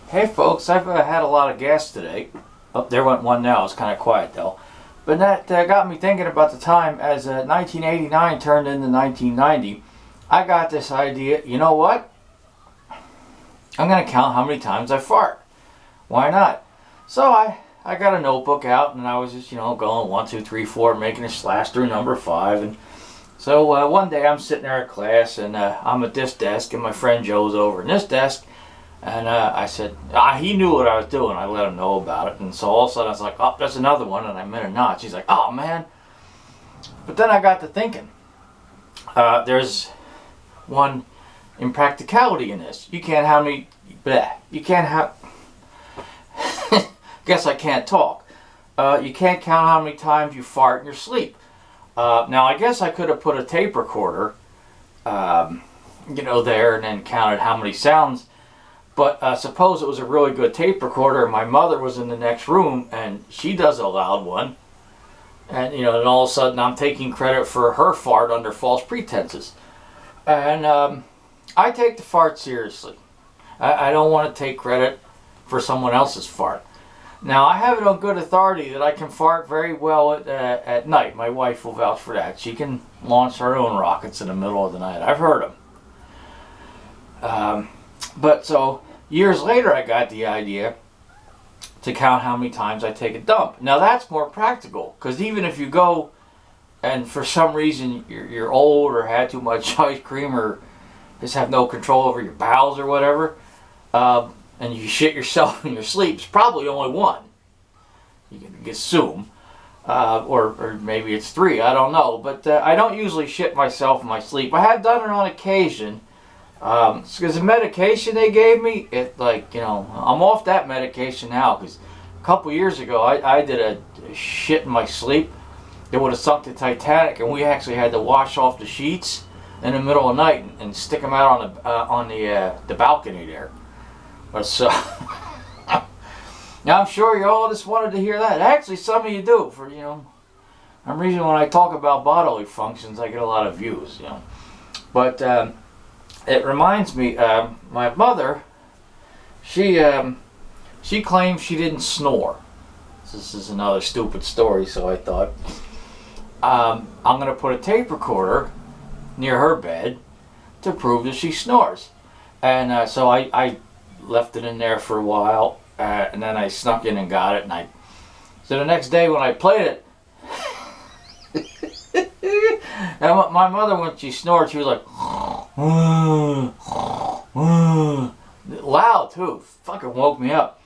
Hey folks, I've had a lot of gas today. Oh, there went one now. It's kind of quiet though. But that got me thinking about the time as 1989 turned into 1990. I got this idea. You know what? I'm going to count how many times I fart. Why not? So I got a notebook out and I was just going 1, 2, 3, 4, making a slash through number 5. And so one day I'm sitting there in class and I'm at this desk and my friend Joe's over in this desk. And I said, he knew what I was doing. I let him know about it. And so all of a sudden I was like, oh, that's another one. And I meant a notch. He's like, oh, man. But then I got to thinking. There's one impracticality in this. You can't have me. Bleh, you can't have. Guess I can't talk. You can't count how many times you fart in your sleep. Now, I guess I could have put a tape recorder, there and then counted how many sounds. But suppose it was a really good tape recorder and my mother was in the next room and she does a loud one. And, and all of a sudden I'm taking credit for her fart under false pretenses. And I take the fart seriously. I don't want to take credit for someone else's fart. Now, I have it on good authority that I can fart very well at night. My wife will vouch for that. She can launch her own rockets in the middle of the night. I've heard them. But so years later I got the idea to count how many times I take a dump. Now that's more practical because even if you go and for some reason you're old or had too much ice cream or just have no control over your bowels or whatever, and you shit yourself in your sleep, it's probably only one. You can assume. Or maybe it's 3, I don't know. But I don't usually shit myself in my sleep. I have done it on occasion. Because the medication they gave me, I'm off that medication now. Because a couple years ago, I did a shit in my sleep. It would have sunk the Titanic, and we actually had to wash off the sheets in the middle of the night and stick them out on the balcony there. But so now I'm sure you all just wanted to hear that. Actually, some of you do. For some reason when I talk about bodily functions, I get a lot of views. But it reminds me, my mother, she claims she didn't snore. This is another stupid story, so I thought, I'm going to put a tape recorder near her bed to prove that she snores. And so I left it in there for a while, and then I snuck in and got it. So the next day when I played it, and my mother, when she snored, she was like, loud too. Fucking woke me up.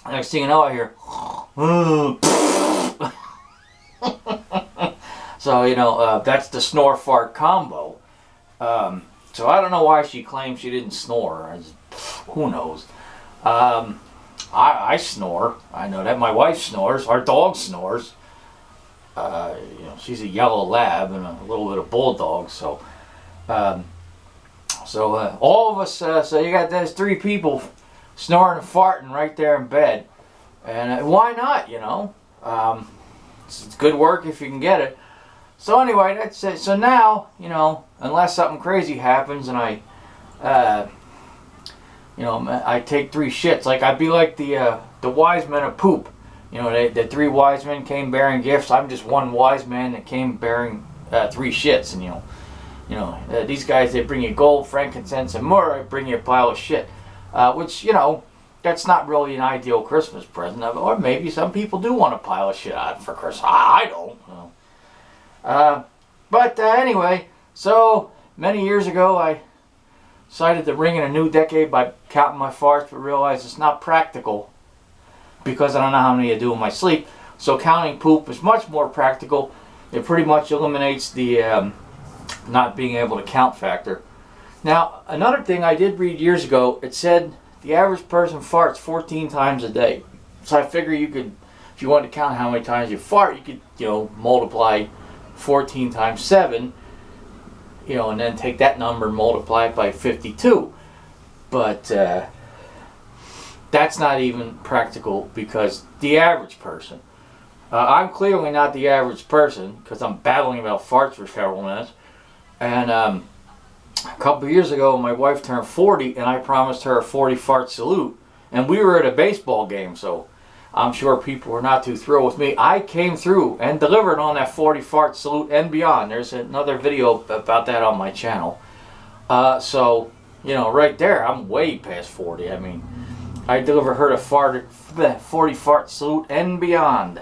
Next thing you know, I hear, so that's the snore fart combo. So I don't know why she claims she didn't snore. Who knows? I snore. I know that. My wife snores. Our dog snores. She's a yellow lab and a little bit of bulldog. So all of us. So you got those 3 people snoring and farting right there in bed, and why not? It's good work if you can get it. So anyway, that's it. So now, unless something crazy happens and I take 3 shits. Like I'd be like the wise men of poop. The 3 wise men came bearing gifts. I'm just one wise man that came bearing 3 shits. And these guys, they bring you gold, frankincense, and myrrh. I bring you a pile of shit. Which that's not really an ideal Christmas present. Or maybe some people do want a pile of shit out for Christmas. I don't. But anyway, so many years ago, I decided to ring in a new decade by counting my farts, but realized it's not practical because I don't know how many I do in my sleep. So counting poop is much more practical. It pretty much eliminates the not being able to count factor. Now, another thing I did read years ago, it said the average person farts 14 times a day. So I figure you could, if you wanted to count how many times you fart, you could, multiply 14 times 7, and then take that number and multiply it by 52. But that's not even practical because the average person, I'm clearly not the average person because I'm babbling about farts for several minutes. And a couple of years ago, my wife turned 40 and I promised her a 40 fart salute. And we were at a baseball game, so I'm sure people were not too thrilled with me. I came through and delivered on that 40 fart salute and beyond. There's another video about that on my channel. So, you know, right there, I'm way past 40. I mean, I delivered her a 40 fart salute and beyond.